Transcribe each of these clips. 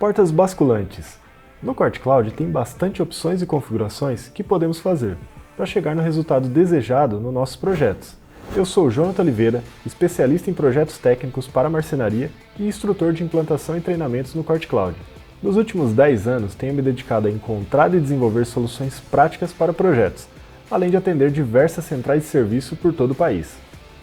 Portas basculantes. No QuartCloud tem bastante opções e configurações que podemos fazer para chegar no resultado desejado nos nossos projetos. Eu sou Jonathan Oliveira, especialista em projetos técnicos para marcenaria e instrutor de implantação e treinamentos no QuartCloud. Nos últimos 10 anos tenho me dedicado a encontrar e desenvolver soluções práticas para projetos, além de atender diversas centrais de serviço por todo o país.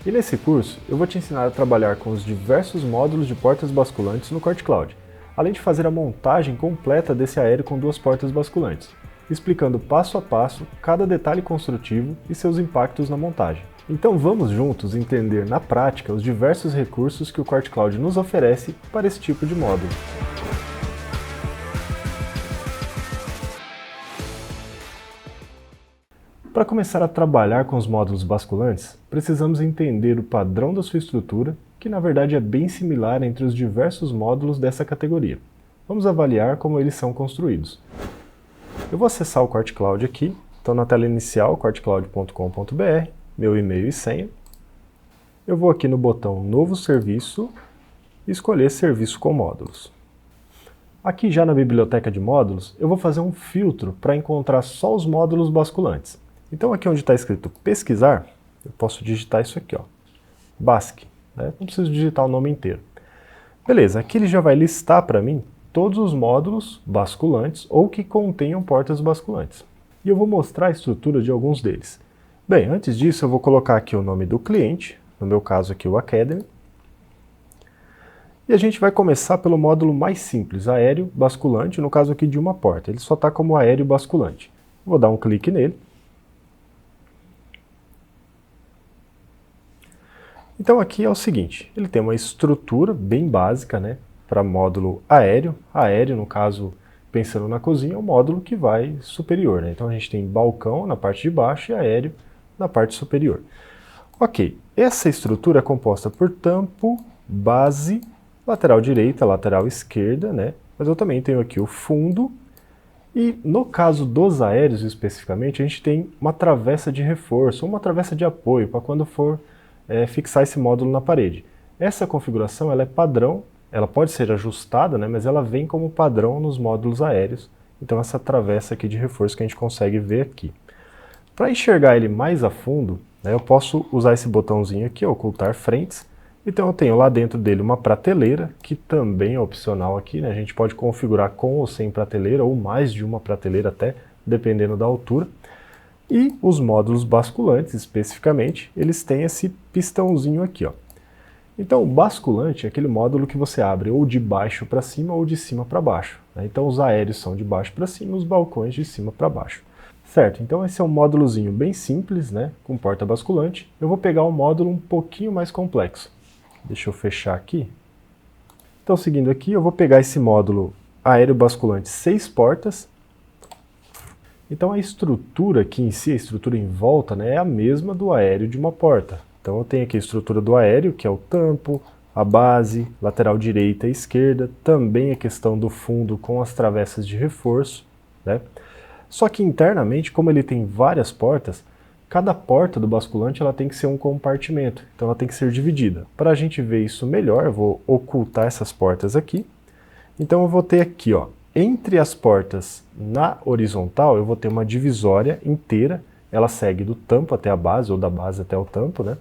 E nesse curso eu vou te ensinar a trabalhar com os diversos módulos de portas basculantes no QuartCloud, além de fazer a montagem completa desse aéreo com duas portas basculantes, explicando passo a passo cada detalhe construtivo e seus impactos na montagem. Então vamos juntos entender na prática os diversos recursos que o QuartCloud nos oferece para esse tipo de módulo. Para começar a trabalhar com os módulos basculantes, precisamos entender o padrão da sua estrutura, que na verdade é bem similar entre os diversos módulos dessa categoria. Vamos avaliar como eles são construídos. Eu vou acessar o QuartCloud aqui, então na tela inicial, quartcloud.com.br, meu e-mail e senha. Eu vou aqui no botão Novo Serviço e escolher Serviço com Módulos. Aqui já na biblioteca de módulos, eu vou fazer um filtro para encontrar só os módulos basculantes. Então aqui onde está escrito Pesquisar, eu posso digitar isso aqui, ó, BASC, né? Não preciso digitar o nome inteiro. Beleza, aqui ele já vai listar para mim todos os módulos basculantes ou que contenham portas basculantes. E eu vou mostrar a estrutura de alguns deles. Bem, antes disso eu vou colocar aqui o nome do cliente, no meu caso aqui o Academy. E a gente vai começar pelo módulo mais simples, aéreo basculante, no caso aqui de uma porta. Ele só está como aéreo basculante. Vou dar um clique nele. Então aqui é o seguinte, ele tem uma estrutura bem básica, né, para módulo aéreo. Aéreo, no caso, pensando na cozinha, é o módulo que vai superior, né? Então a gente tem balcão na parte de baixo e aéreo na parte superior. Ok, essa estrutura é composta por tampo, base, lateral direita, lateral esquerda, né? Mas eu também tenho aqui o fundo. E no caso dos aéreos especificamente, a gente tem uma travessa de reforço, uma travessa de apoio para quando for fixar esse módulo na parede. Essa configuração ela é padrão, ela pode ser ajustada, né, mas ela vem como padrão nos módulos aéreos. Então essa travessa aqui de reforço que a gente consegue ver aqui. Para enxergar ele mais a fundo, né, eu posso usar esse botãozinho aqui, ocultar frentes. Então eu tenho lá dentro dele uma prateleira, que também é opcional aqui, né? A gente pode configurar com ou sem prateleira, ou mais de uma prateleira até, dependendo da altura. E os módulos basculantes, especificamente, eles têm esse pistãozinho aqui, ó. Então o basculante é aquele módulo que você abre ou de baixo para cima ou de cima para baixo, né? Então os aéreos são de baixo para cima, os balcões de cima para baixo. Certo, então esse é um módulozinho bem simples, né, com porta basculante. Eu vou pegar um módulo um pouquinho mais complexo. Deixa eu fechar aqui. Então, seguindo aqui, eu vou pegar esse módulo aéreo basculante 6 portas. Então, a estrutura aqui em si, a estrutura em volta, né, é a mesma do aéreo de uma porta. Então, eu tenho aqui a estrutura do aéreo, que é o tampo, a base, lateral direita e esquerda, também a questão do fundo com as travessas de reforço, né? Só que internamente, como ele tem várias portas, cada porta do basculante ela tem que ser um compartimento, então ela tem que ser dividida. Para a gente ver isso melhor, eu vou ocultar essas portas aqui. Então eu vou ter aqui, ó, entre as portas na horizontal, eu vou ter uma divisória inteira, ela segue do tampo até a base, ou da base até o tampo, né?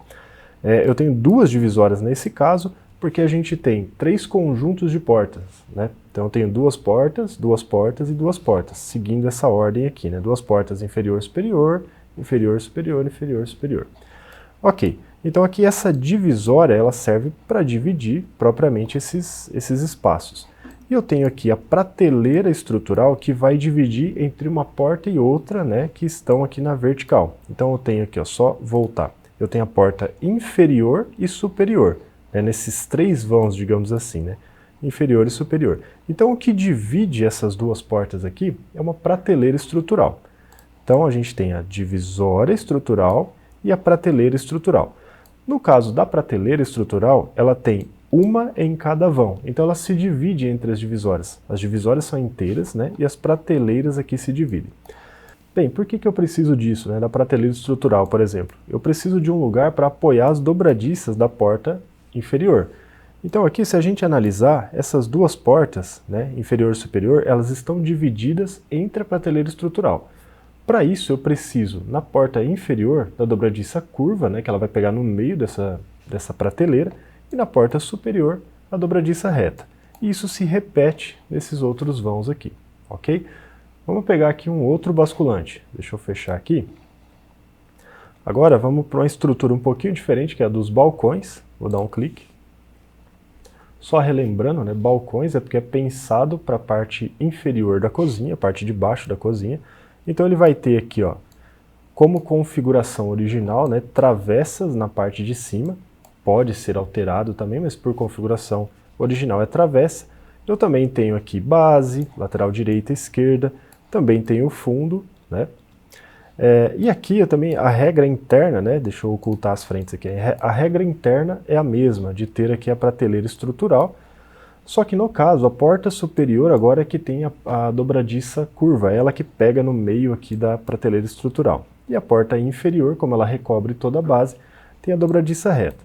Eu tenho duas divisórias nesse caso, porque a gente tem 3 conjuntos de portas, né? Então eu tenho duas portas e duas portas, seguindo essa ordem aqui, né? 2 portas inferior, superior, inferior, superior, inferior, superior. Ok, então aqui essa divisória ela serve para dividir propriamente esses espaços. E eu tenho aqui a prateleira estrutural que vai dividir entre uma porta e outra, né, que estão aqui na vertical. Então eu tenho aqui, ó, só voltar. Eu tenho a porta inferior e superior, né, nesses 3 vãos, digamos assim, né, inferior e superior. Então o que divide essas duas portas aqui é uma prateleira estrutural. Então a gente tem a divisória estrutural e a prateleira estrutural. No caso da prateleira estrutural, ela tem uma em cada vão, então ela se divide entre as divisórias. As divisórias são inteiras, né, e as prateleiras aqui se dividem. Bem, por que eu preciso disso, né, da prateleira estrutural, por exemplo? Eu preciso de um lugar para apoiar as dobradiças da porta inferior. Então aqui, se a gente analisar, essas duas portas, né, inferior e superior, elas estão divididas entre a prateleira estrutural. Para isso, eu preciso, na porta inferior, da dobradiça curva, né, que ela vai pegar no meio dessa prateleira, e na porta superior, a dobradiça reta. E isso se repete nesses outros vãos aqui, ok? Vamos pegar aqui um outro basculante. Deixa eu fechar aqui. Agora vamos para uma estrutura um pouquinho diferente, que é a dos balcões. Vou dar um clique. Só relembrando, né, balcões é porque é pensado para a parte inferior da cozinha, a parte de baixo da cozinha. Então ele vai ter aqui, ó, como configuração original, né, travessas na parte de cima. Pode ser alterado também, mas por configuração original é travessa. Eu também tenho aqui base, lateral direita e esquerda, também tenho fundo, né? E aqui eu também, a regra interna, né, deixa eu ocultar as frentes aqui, a regra interna é a mesma, de ter aqui a prateleira estrutural, só que no caso, a porta superior agora é que tem a dobradiça curva, ela que pega no meio aqui da prateleira estrutural. E a porta inferior, como ela recobre toda a base, tem a dobradiça reta.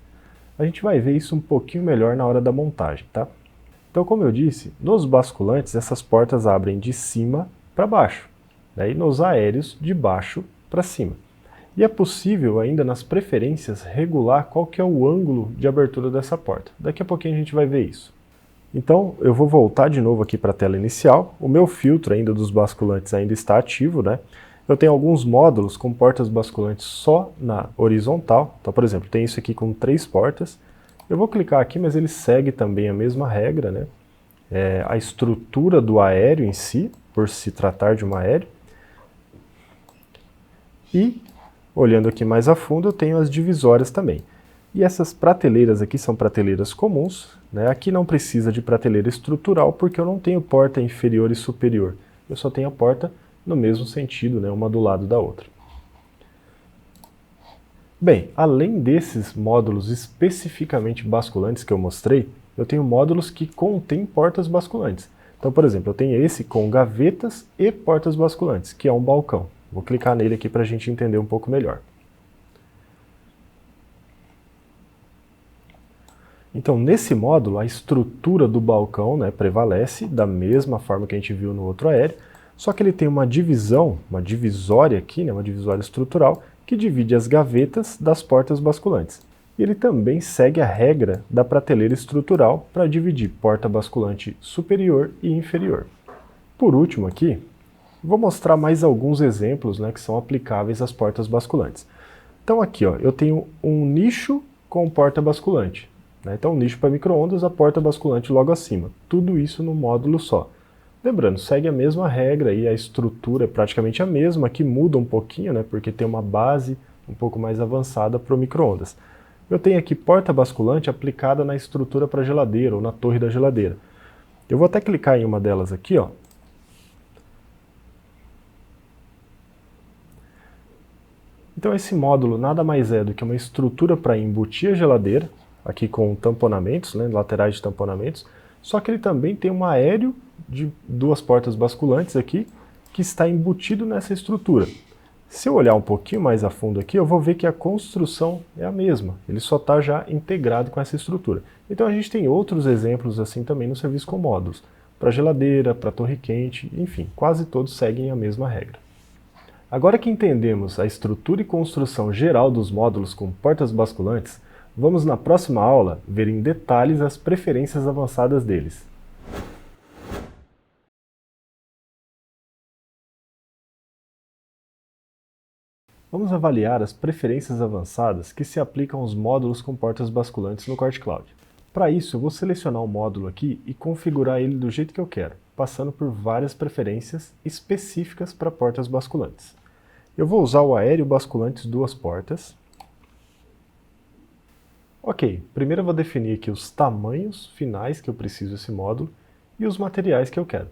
A gente vai ver isso um pouquinho melhor na hora da montagem, tá? Então, como eu disse, nos basculantes essas portas abrem de cima para baixo, né, e nos aéreos de baixo para cima. E é possível ainda nas preferências regular qual que é o ângulo de abertura dessa porta. Daqui a pouquinho a gente vai ver isso. Então eu vou voltar de novo aqui para a tela inicial. O meu filtro ainda dos basculantes ainda está ativo, né? Eu tenho alguns módulos com portas basculantes só na horizontal. Então, por exemplo, tem isso aqui com 3 portas. Eu vou clicar aqui, mas ele segue também a mesma regra, né? A estrutura do aéreo em si, por se tratar de um aéreo. E, olhando aqui mais a fundo, eu tenho as divisórias também. E essas prateleiras aqui são prateleiras comuns, né? Aqui não precisa de prateleira estrutural, porque eu não tenho porta inferior e superior. Eu só tenho a porta no mesmo sentido, né? Uma do lado da outra. Bem, além desses módulos especificamente basculantes que eu mostrei, eu tenho módulos que contêm portas basculantes. Então, por exemplo, eu tenho esse com gavetas e portas basculantes, que é um balcão. Vou clicar nele aqui para a gente entender um pouco melhor. Então, nesse módulo, a estrutura do balcão, né, prevalece da mesma forma que a gente viu no outro aéreo, só que ele tem uma divisão, uma divisória aqui, né, uma divisória estrutural, que divide as gavetas das portas basculantes. E ele também segue a regra da prateleira estrutural para dividir porta basculante superior e inferior. Por último aqui, vou mostrar mais alguns exemplos, né, que são aplicáveis às portas basculantes. Então aqui, ó, eu tenho um nicho com porta basculante, né? Então um nicho para micro-ondas, a porta basculante logo acima. Tudo isso no módulo só. Lembrando, segue a mesma regra e a estrutura é praticamente a mesma, que muda um pouquinho, né, porque tem uma base um pouco mais avançada para o micro-ondas. Eu tenho aqui porta basculante aplicada na estrutura para geladeira ou na torre da geladeira. Eu vou até clicar em uma delas aqui, ó. Então esse módulo nada mais é do que uma estrutura para embutir a geladeira, aqui com tamponamentos, né, laterais de tamponamentos, só que ele também tem um aéreo de 2 portas basculantes aqui, que está embutido nessa estrutura. Se eu olhar um pouquinho mais a fundo aqui, eu vou ver que a construção é a mesma, ele só está já integrado com essa estrutura. Então a gente tem outros exemplos assim também no serviço com módulos, para geladeira, para torre quente, enfim, quase todos seguem a mesma regra. Agora que entendemos a estrutura e construção geral dos módulos com portas basculantes, vamos na próxima aula ver em detalhes as preferências avançadas deles. Vamos avaliar as preferências avançadas que se aplicam aos módulos com portas basculantes no CortCloud. Para isso, eu vou selecionar o módulo aqui e configurar ele do jeito que eu quero, passando por várias preferências específicas para portas basculantes. Eu vou usar o aéreo basculantes 2 portas. Ok, primeiro eu vou definir aqui os tamanhos finais que eu preciso desse módulo e os materiais que eu quero.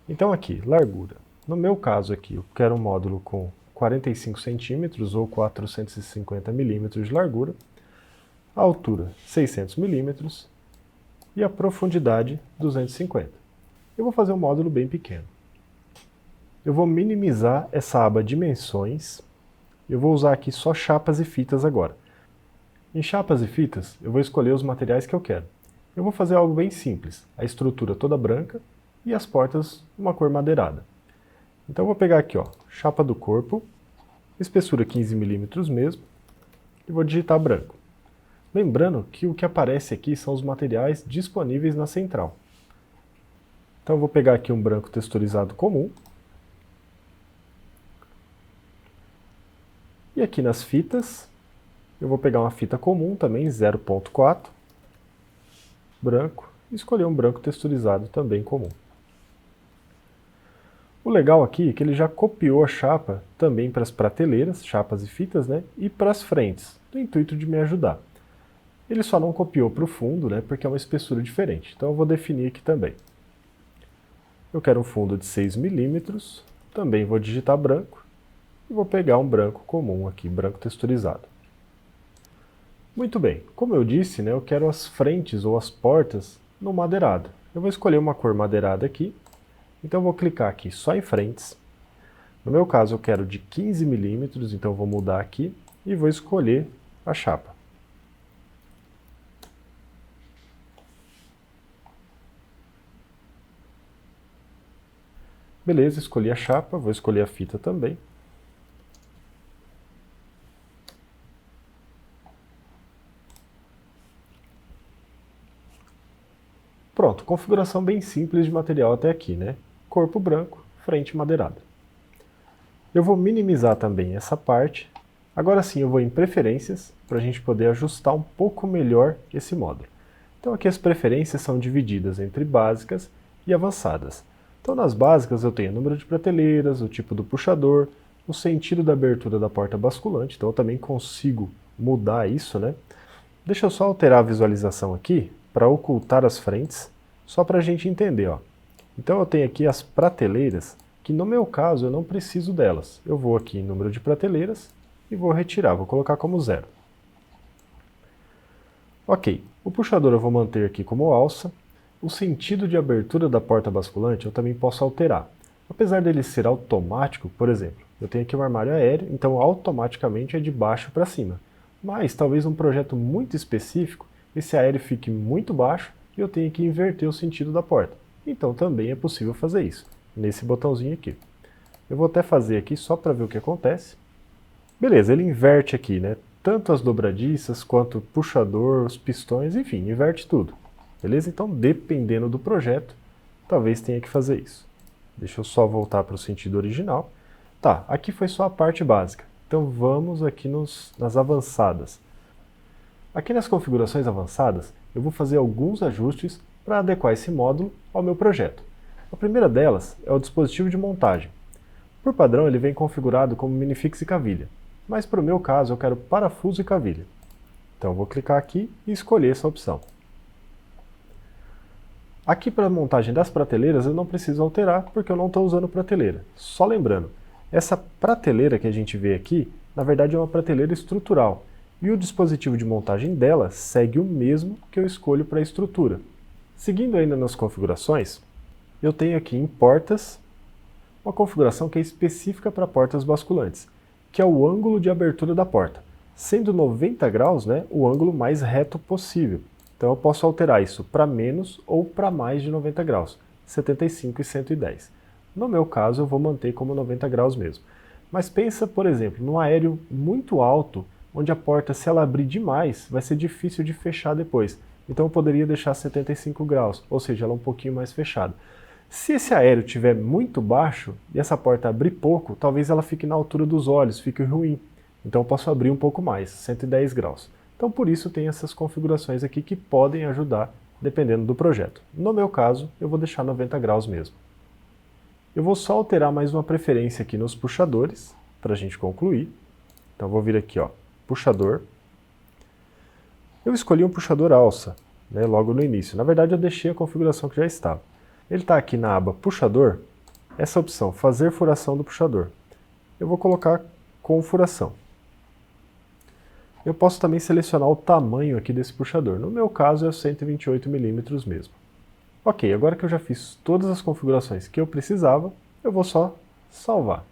Então aqui, largura. No meu caso aqui, eu quero um módulo com 45 centímetros ou 450 milímetros de largura, a altura 600 milímetros e a profundidade 250. Eu vou fazer um módulo bem pequeno. Eu vou minimizar essa aba dimensões, eu vou usar aqui só chapas e fitas agora. Em chapas e fitas, eu vou escolher os materiais que eu quero. Eu vou fazer algo bem simples, a estrutura toda branca e as portas uma cor madeirada. Então eu vou pegar aqui, ó, chapa do corpo, espessura 15 milímetros mesmo, e vou digitar branco. Lembrando que o que aparece aqui são os materiais disponíveis na central. Então eu vou pegar aqui um branco texturizado comum. E aqui nas fitas, eu vou pegar uma fita comum também, 0.4, branco, e escolher um branco texturizado também comum. O legal aqui é que ele já copiou a chapa também para as prateleiras, chapas e fitas, né, e para as frentes, no intuito de me ajudar. Ele só não copiou para o fundo, né, porque é uma espessura diferente. Então eu vou definir aqui também. Eu quero um fundo de 6 milímetros, também vou digitar branco, e vou pegar um branco comum aqui, branco texturizado. Muito bem, como eu disse, né, eu quero as frentes ou as portas no madeirado. Eu vou escolher uma cor madeirada aqui, então eu vou clicar aqui só em frentes. No meu caso eu quero de 15 milímetros, então eu vou mudar aqui e vou escolher a chapa. Beleza, escolhi a chapa, vou escolher a fita também. Pronto, configuração bem simples de material até aqui, né? Corpo branco, frente madeirada. Eu vou minimizar também essa parte. Agora sim eu vou em preferências, para a gente poder ajustar um pouco melhor esse módulo. Então aqui as preferências são divididas entre básicas e avançadas. Então nas básicas eu tenho o número de prateleiras, o tipo do puxador, o sentido da abertura da porta basculante, então eu também consigo mudar isso, né? Deixa eu só alterar a visualização aqui, para ocultar as frentes, só para a gente entender, ó. Então eu tenho aqui as prateleiras, que no meu caso eu não preciso delas. Eu vou aqui em número de prateleiras e vou retirar, vou colocar como 0. Ok, o puxador eu vou manter aqui como alça. O sentido de abertura da porta basculante eu também posso alterar. Apesar dele ser automático, por exemplo, eu tenho aqui um armário aéreo, então automaticamente é de baixo para cima. Mas talvez um projeto muito específico, esse aéreo fique muito baixo e eu tenha que inverter o sentido da porta. Então também é possível fazer isso, nesse botãozinho aqui. Eu vou até fazer aqui só para ver o que acontece. Beleza, ele inverte aqui, né? Tanto as dobradiças quanto o puxador, os pistões, enfim, inverte tudo. Beleza? Então, dependendo do projeto, talvez tenha que fazer isso. Deixa eu só voltar para o sentido original. Tá, aqui foi só a parte básica. Então vamos aqui nas avançadas. Aqui nas configurações avançadas, eu vou fazer alguns ajustes para adequar esse módulo ao meu projeto. A primeira delas é o dispositivo de montagem. Por padrão, ele vem configurado como minifix e cavilha, mas para o meu caso eu quero parafuso e cavilha. Então eu vou clicar aqui e escolher essa opção. Aqui para a montagem das prateleiras eu não preciso alterar porque eu não estou usando prateleira. Só lembrando, essa prateleira que a gente vê aqui, na verdade é uma prateleira estrutural. E o dispositivo de montagem dela segue o mesmo que eu escolho para a estrutura. Seguindo ainda nas configurações, eu tenho aqui em portas uma configuração que é específica para portas basculantes, que é o ângulo de abertura da porta, sendo 90 graus, né, o ângulo mais reto possível. Então eu posso alterar isso para menos ou para mais de 90 graus, 75 e 110. No meu caso eu vou manter como 90 graus mesmo. Mas pensa, por exemplo, num aéreo muito alto, onde a porta, se ela abrir demais, vai ser difícil de fechar depois. Então eu poderia deixar 75 graus, ou seja, ela um pouquinho mais fechada. Se esse aéreo estiver muito baixo e essa porta abrir pouco, talvez ela fique na altura dos olhos, fique ruim. Então eu posso abrir um pouco mais, 110 graus. Então por isso tem essas configurações aqui que podem ajudar, dependendo do projeto. No meu caso, eu vou deixar 90 graus mesmo. Eu vou só alterar mais uma preferência aqui nos puxadores, para a gente concluir. Então eu vou vir aqui, ó, puxador. Eu escolhi um puxador alça, né, logo no início. Na verdade eu deixei a configuração que já estava. Ele está aqui na aba puxador, essa opção, fazer furação do puxador. Eu vou colocar com furação. Eu posso também selecionar o tamanho aqui desse puxador. No meu caso é 128 milímetros mesmo. Ok, agora que eu já fiz todas as configurações que eu precisava, eu vou só salvar.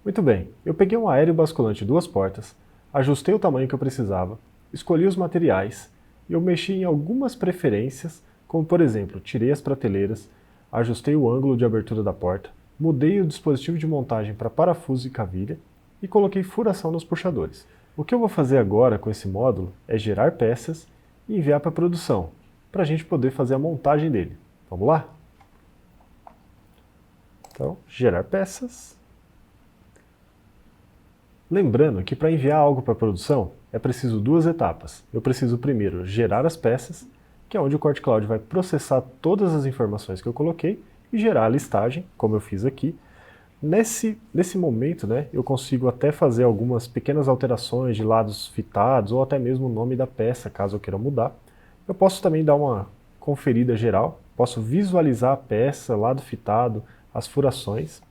Muito bem, eu peguei um aéreo basculante de 2 portas, ajustei o tamanho que eu precisava, escolhi os materiais, eu mexi em algumas preferências, como por exemplo, tirei as prateleiras, ajustei o ângulo de abertura da porta, mudei o dispositivo de montagem para parafuso e cavilha e coloquei furação nos puxadores. O que eu vou fazer agora com esse módulo é gerar peças e enviar para a produção, para a gente poder fazer a montagem dele. Vamos lá? Então, gerar peças. Lembrando que para enviar algo para a produção é preciso duas etapas. Eu preciso primeiro gerar as peças, que é onde o Corte Cloud vai processar todas as informações que eu coloquei e gerar a listagem, como eu fiz aqui. Nesse momento, né, eu consigo até fazer algumas pequenas alterações de lados fitados ou até mesmo o nome da peça, caso eu queira mudar. Eu posso também dar uma conferida geral, posso visualizar a peça, lado fitado, as furações.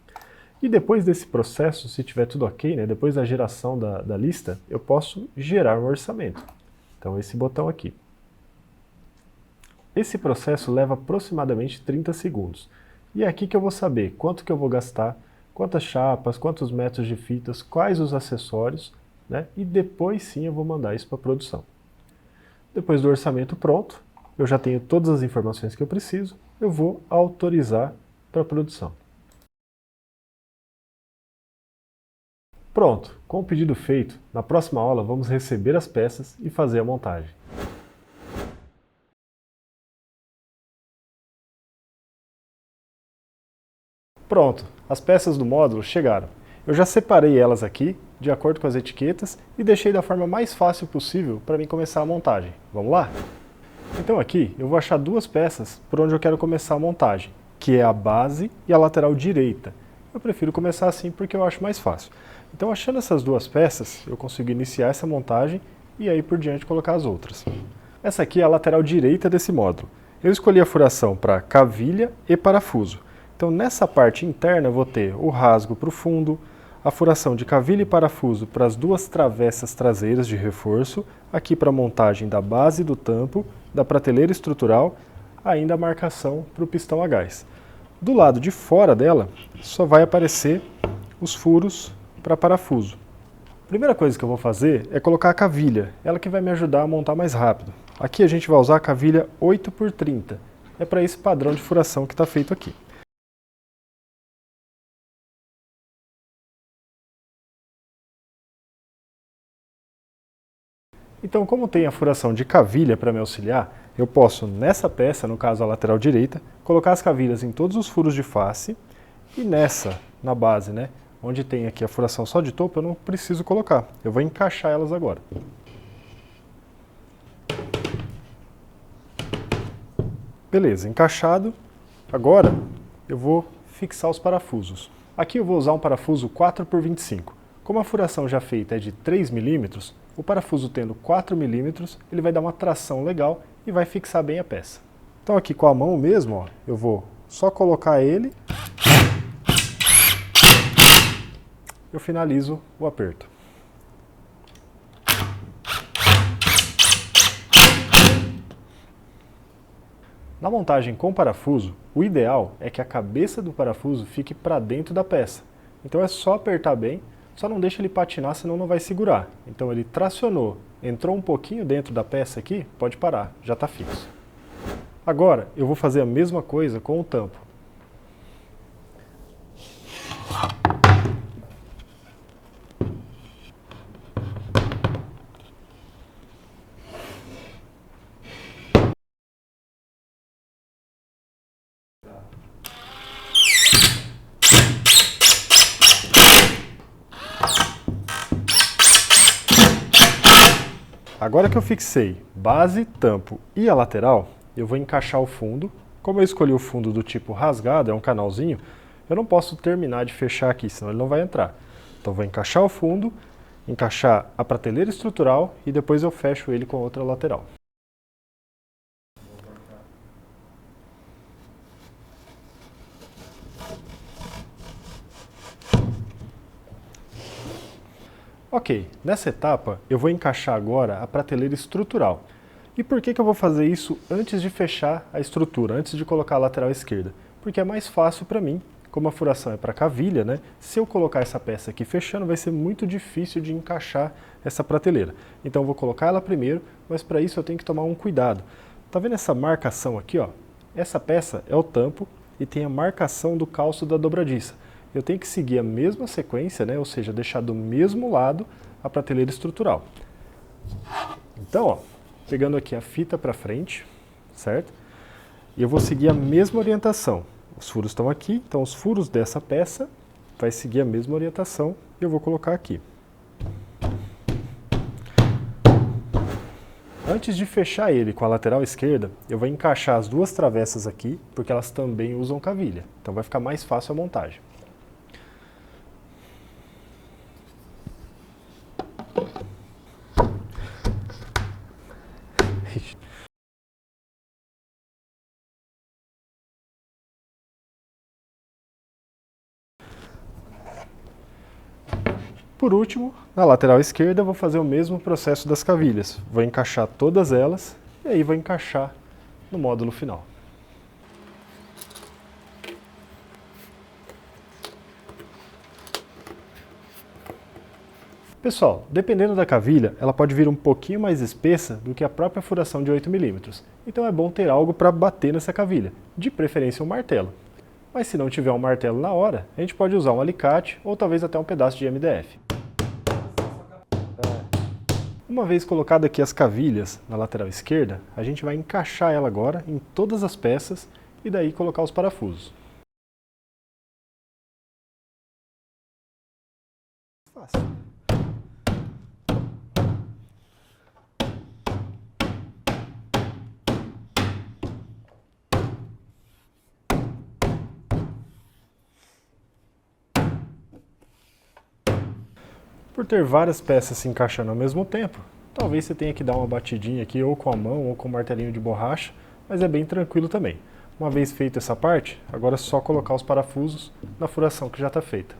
E depois desse processo, se tiver tudo ok, né, depois da geração da lista, eu posso gerar um orçamento. Então esse botão aqui. Esse processo leva aproximadamente 30 segundos. E é aqui que eu vou saber quanto que eu vou gastar, quantas chapas, quantos metros de fitas, quais os acessórios, né? E depois sim eu vou mandar isso para a produção. Depois do orçamento pronto, eu já tenho todas as informações que eu preciso, eu vou autorizar para a produção. Pronto, com o pedido feito, na próxima aula vamos receber as peças e fazer a montagem. Pronto, as peças do módulo chegaram. Eu já separei elas aqui, de acordo com as etiquetas, e deixei da forma mais fácil possível para mim começar a montagem. Vamos lá? Então aqui eu vou achar duas peças por onde eu quero começar a montagem, que é a base e a lateral direita. Eu prefiro começar assim porque eu acho mais fácil. Então achando essas duas peças, eu consigo iniciar essa montagem e aí por diante colocar as outras. Essa aqui é a lateral direita desse módulo. Eu escolhi a furação para cavilha e parafuso. Então nessa parte interna eu vou ter o rasgo para o fundo, a furação de cavilha e parafuso para as duas travessas traseiras de reforço, aqui para a montagem da base do tampo, da prateleira estrutural, ainda a marcação para o pistão a gás. Do lado de fora dela só vai aparecer os furos para parafuso. A primeira coisa que eu vou fazer é colocar a cavilha, ela que vai me ajudar a montar mais rápido. Aqui a gente vai usar a cavilha 8x30, é para esse padrão de furação que está feito aqui. Então, como tem a furação de cavilha para me auxiliar, eu posso, nessa peça, no caso a lateral direita, colocar as cavilhas em todos os furos de face e nessa, na base, né, onde tem aqui a furação só de topo, eu não preciso colocar. Eu vou encaixar elas agora. Beleza, encaixado. Agora eu vou fixar os parafusos. Aqui eu vou usar um parafuso 4x25. Como a furação já feita é de 3 mm, o parafuso tendo 4 mm, ele vai dar uma tração legal e vai fixar bem a peça. Então aqui com a mão mesmo, ó, eu vou só colocar ele, eu finalizo o aperto. Na montagem com parafuso, o ideal é que a cabeça do parafuso fique para dentro da peça. Então é só apertar bem, só não deixa ele patinar, senão não vai segurar. Então ele tracionou, entrou um pouquinho dentro da peça aqui, pode parar, já está fixo. Agora eu vou fazer a mesma coisa com o tampo. Agora que eu fixei base, tampo e a lateral, eu vou encaixar o fundo. Como eu escolhi o fundo do tipo rasgado, é um canalzinho, eu não posso terminar de fechar aqui, senão ele não vai entrar. Então vou encaixar o fundo, encaixar a prateleira estrutural e depois eu fecho ele com a outra lateral. Ok, nessa etapa eu vou encaixar agora a prateleira estrutural. E por que eu vou fazer isso antes de fechar a estrutura, antes de colocar a lateral esquerda? Porque é mais fácil para mim como a furação é para cavilha, né, se eu colocar essa peça aqui fechando, vai ser muito difícil de encaixar essa prateleira. Então eu vou colocar ela primeiro, mas para isso eu tenho que tomar um cuidado. Tá vendo essa marcação aqui, ó? Essa peça é o tampo e tem a marcação do calço da dobradiça. Eu tenho que seguir a mesma sequência, né, ou seja, deixar do mesmo lado a prateleira estrutural. Então, ó, pegando aqui a fita para frente, certo? E eu vou seguir a mesma orientação. Os furos estão aqui, então os furos dessa peça vai seguir a mesma orientação e eu vou colocar aqui. Antes de fechar ele com a lateral esquerda, eu vou encaixar as duas travessas aqui, porque elas também usam cavilha. Então vai ficar mais fácil a montagem. Por último, na lateral esquerda, eu vou fazer o mesmo processo das cavilhas. Vou encaixar todas elas e aí vou encaixar no módulo final. Pessoal, dependendo da cavilha, ela pode vir um pouquinho mais espessa do que a própria furação de 8 mm. Então é bom ter algo para bater nessa cavilha, de preferência um martelo. Mas se não tiver um martelo na hora, a gente pode usar um alicate ou talvez até um pedaço de MDF. Uma vez colocado aqui as cavilhas na lateral esquerda, a gente vai encaixar ela agora em todas as peças e daí colocar os parafusos. Fácil. Por ter várias peças se encaixando ao mesmo tempo, talvez você tenha que dar uma batidinha aqui ou com a mão ou com um martelinho de borracha, mas é bem tranquilo também. Uma vez feita essa parte, agora é só colocar os parafusos na furação que já está feita.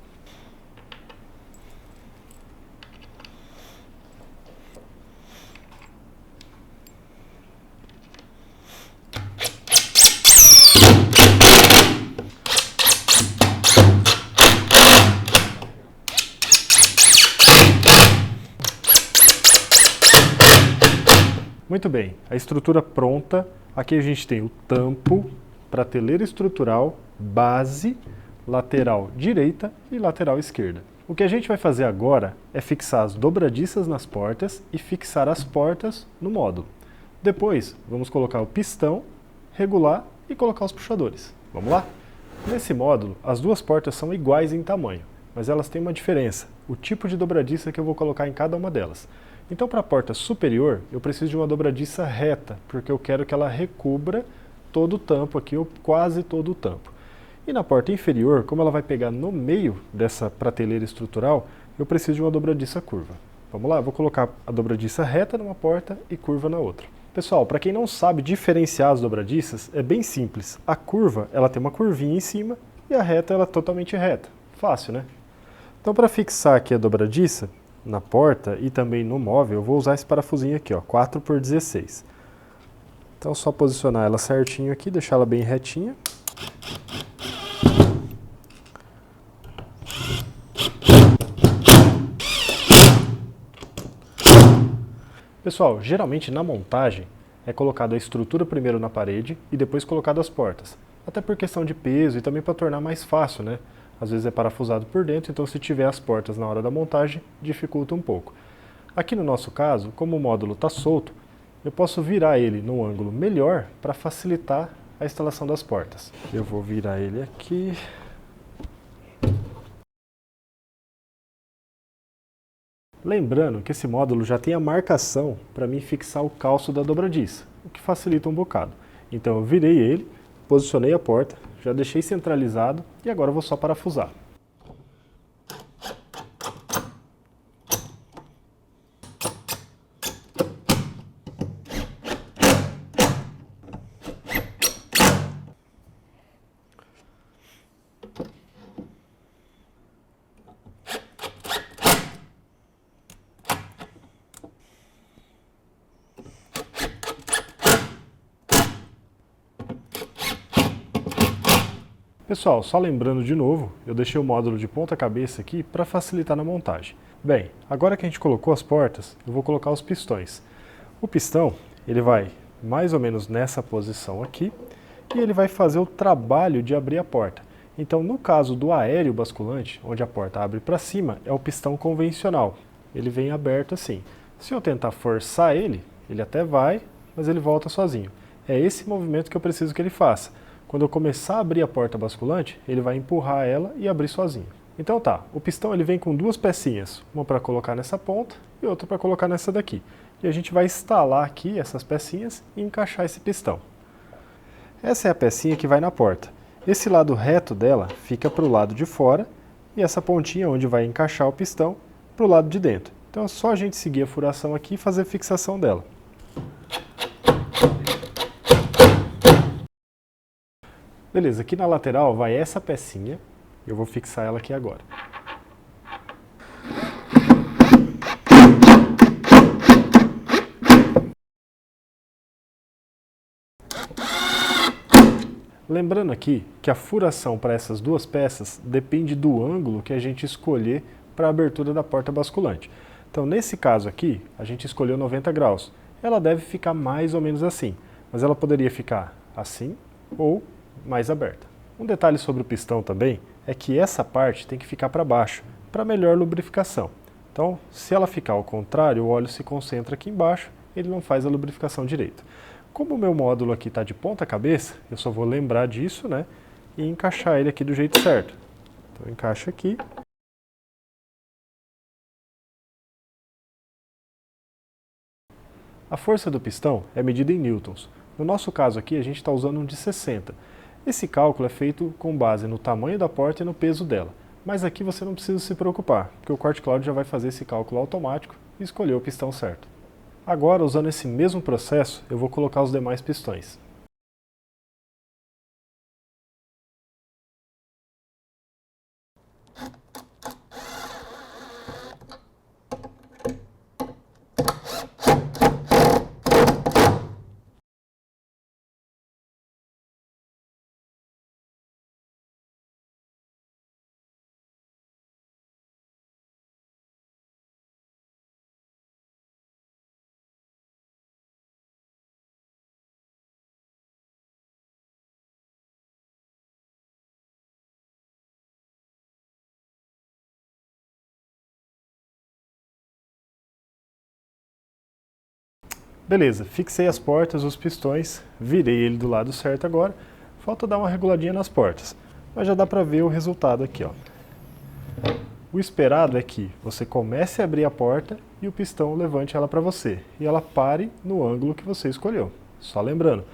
Muito bem, a estrutura pronta. Aqui a gente tem o tampo, prateleira estrutural, base, lateral direita e lateral esquerda. O que a gente vai fazer agora é fixar as dobradiças nas portas e fixar as portas no módulo. Depois, vamos colocar o pistão, regular e colocar os puxadores. Vamos lá? Nesse módulo, as duas portas são iguais em tamanho, mas elas têm uma diferença, o tipo de dobradiça que eu vou colocar em cada uma delas. Então, para a porta superior, eu preciso de uma dobradiça reta, porque eu quero que ela recubra todo o tampo aqui, ou quase todo o tampo. E na porta inferior, como ela vai pegar no meio dessa prateleira estrutural, eu preciso de uma dobradiça curva. Vamos lá? Eu vou colocar a dobradiça reta numa porta e curva na outra. Pessoal, para quem não sabe diferenciar as dobradiças, é bem simples. A curva, ela tem uma curvinha em cima e a reta, ela é totalmente reta. Fácil, né? Então, para fixar aqui a dobradiça, na porta e também no móvel, eu vou usar esse parafusinho aqui, ó, 4x16. Então, só posicionar ela certinho aqui, deixar ela bem retinha. Pessoal, geralmente na montagem é colocada a estrutura primeiro na parede e depois colocado as portas. Até por questão de peso e também para tornar mais fácil, né? Às vezes é parafusado por dentro, então se tiver as portas na hora da montagem, dificulta um pouco. Aqui no nosso caso, como o módulo está solto, eu posso virar ele num ângulo melhor para facilitar a instalação das portas. Eu vou virar ele aqui. Lembrando que esse módulo já tem a marcação para mim fixar o calço da dobradiça, o que facilita um bocado. Então eu virei ele, posicionei a porta, já deixei centralizado e agora eu vou só parafusar. Pessoal, só lembrando de novo, eu deixei o módulo de ponta cabeça aqui para facilitar na montagem. Bem, agora que a gente colocou as portas, eu vou colocar os pistões. O pistão, ele vai mais ou menos nessa posição aqui, e ele vai fazer o trabalho de abrir a porta. Então, no caso do aéreo basculante, onde a porta abre para cima, é o pistão convencional. Ele vem aberto assim. Se eu tentar forçar ele, ele até vai, mas ele volta sozinho. É esse movimento que eu preciso que ele faça. Quando eu começar a abrir a porta basculante, ele vai empurrar ela e abrir sozinho. Então tá, o pistão ele vem com duas pecinhas, uma para colocar nessa ponta e outra para colocar nessa daqui. E a gente vai instalar aqui essas pecinhas e encaixar esse pistão. Essa é a pecinha que vai na porta. Esse lado reto dela fica para o lado de fora e essa pontinha onde vai encaixar o pistão para o lado de dentro. Então é só a gente seguir a furação aqui e fazer a fixação dela. Beleza, aqui na lateral vai essa pecinha, eu vou fixar ela aqui agora. Lembrando aqui que a furação para essas duas peças depende do ângulo que a gente escolher para a abertura da porta basculante. Então nesse caso aqui, a gente escolheu 90 graus. Ela deve ficar mais ou menos assim, mas ela poderia ficar assim ou mais aberta. Um detalhe sobre o pistão também é que essa parte tem que ficar para baixo, para melhor lubrificação. Então, se ela ficar ao contrário, o óleo se concentra aqui embaixo, ele não faz a lubrificação direito. Como o meu módulo aqui está de ponta cabeça, eu só vou lembrar disso, né, e encaixar ele aqui do jeito certo. Então encaixa aqui. A força do pistão é medida em newtons. No nosso caso aqui, a gente está usando um de 60. Esse cálculo é feito com base no tamanho da porta e no peso dela. Mas aqui você não precisa se preocupar, porque o Corte Cloud já vai fazer esse cálculo automático e escolher o pistão certo. Agora, usando esse mesmo processo, eu vou colocar os demais pistões. Beleza, fixei as portas, os pistões, virei ele do lado certo agora. Falta dar uma reguladinha nas portas, mas já dá para ver o resultado aqui, ó. O esperado é que você comece a abrir a porta e o pistão levante ela para você, e ela pare no ângulo que você escolheu. Só lembrando,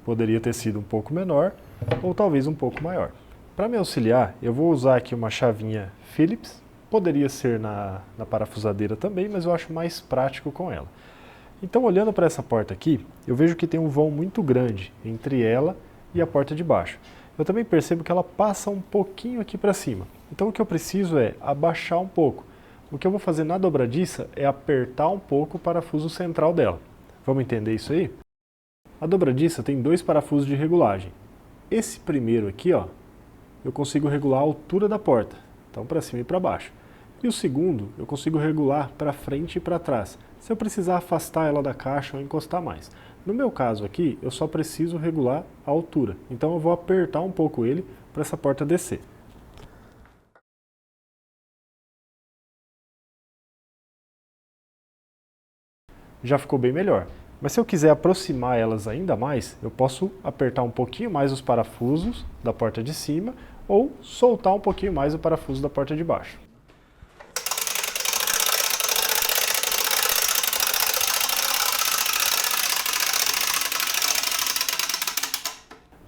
poderia ter sido um pouco menor ou talvez um pouco maior. Para me auxiliar, eu vou usar aqui uma chavinha Phillips, poderia ser na parafusadeira também, mas eu acho mais prático com ela. Então, olhando para essa porta aqui, eu vejo que tem um vão muito grande entre ela e a porta de baixo. Eu também percebo que ela passa um pouquinho aqui para cima. Então, o que eu preciso é abaixar um pouco. O que eu vou fazer na dobradiça é apertar um pouco o parafuso central dela. Vamos entender isso aí? A dobradiça tem dois parafusos de regulagem. Esse primeiro aqui, ó, eu consigo regular a altura da porta, então para cima e para baixo. E o segundo, eu consigo regular para frente e para trás, se eu precisar afastar ela da caixa ou encostar mais. No meu caso aqui, eu só preciso regular a altura, então eu vou apertar um pouco ele para essa porta descer. Já ficou bem melhor. Mas se eu quiser aproximar elas ainda mais, eu posso apertar um pouquinho mais os parafusos da porta de cima ou soltar um pouquinho mais o parafuso da porta de baixo.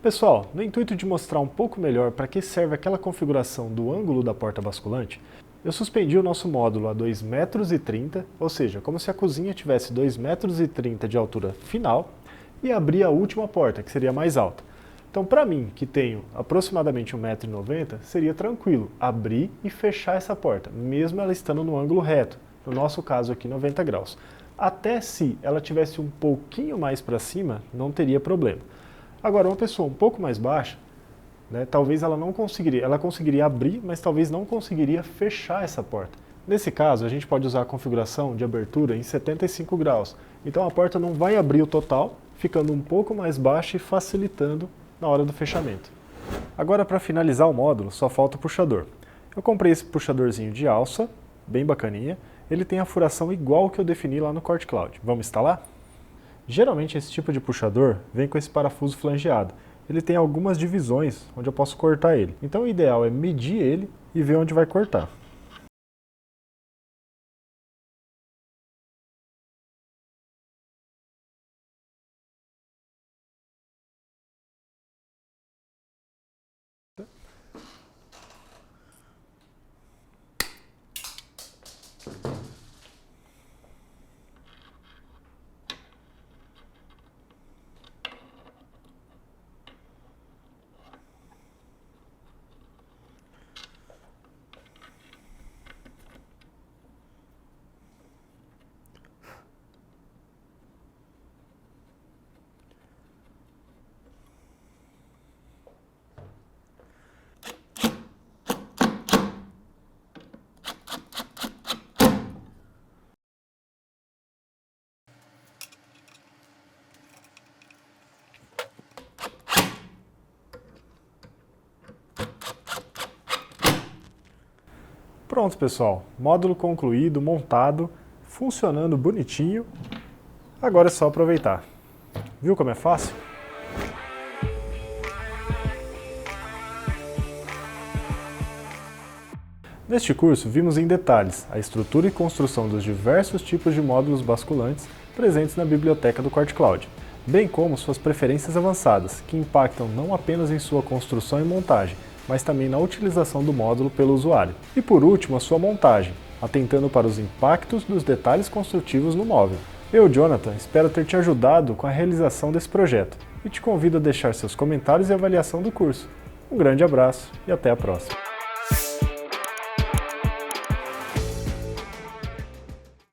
Pessoal, no intuito de mostrar um pouco melhor para que serve aquela configuração do ângulo da porta basculante, eu suspendi o nosso módulo a 2,30 metros, ou seja, como se a cozinha tivesse 2,30 metros de altura final, e abri a última porta, que seria mais alta. Então, para mim, que tenho aproximadamente 1,90 m, seria tranquilo abrir e fechar essa porta, mesmo ela estando no ângulo reto, no nosso caso aqui 90 graus. Até se ela tivesse um pouquinho mais para cima, não teria problema. Agora, uma pessoa um pouco mais baixa né? Talvez ela não conseguiria, ela conseguiria abrir, mas talvez não conseguiria fechar essa porta. Nesse caso, a gente pode usar a configuração de abertura em 75 graus. Então a porta não vai abrir o total, ficando um pouco mais baixa e facilitando na hora do fechamento. Agora, para finalizar o módulo, só falta o puxador. Eu comprei esse puxadorzinho de alça, bem bacaninha. Ele tem a furação igual que eu defini lá no Corte Cloud. Vamos instalar? Geralmente esse tipo de puxador vem com esse parafuso flangeado. Ele tem algumas divisões onde eu posso cortar ele. Então o ideal é medir ele e ver onde vai cortar. Pronto, pessoal. Módulo concluído, montado, funcionando bonitinho. Agora é só aproveitar. Viu como é fácil? Neste curso, vimos em detalhes a estrutura e construção dos diversos tipos de módulos basculantes presentes na biblioteca do Corte Cloud, bem como suas preferências avançadas, que impactam não apenas em sua construção e montagem, mas também na utilização do módulo pelo usuário. E por último, a sua montagem, atentando para os impactos dos detalhes construtivos no móvel. Eu, Jonathan, espero ter te ajudado com a realização desse projeto e te convido a deixar seus comentários e avaliação do curso. Um grande abraço e até a próxima!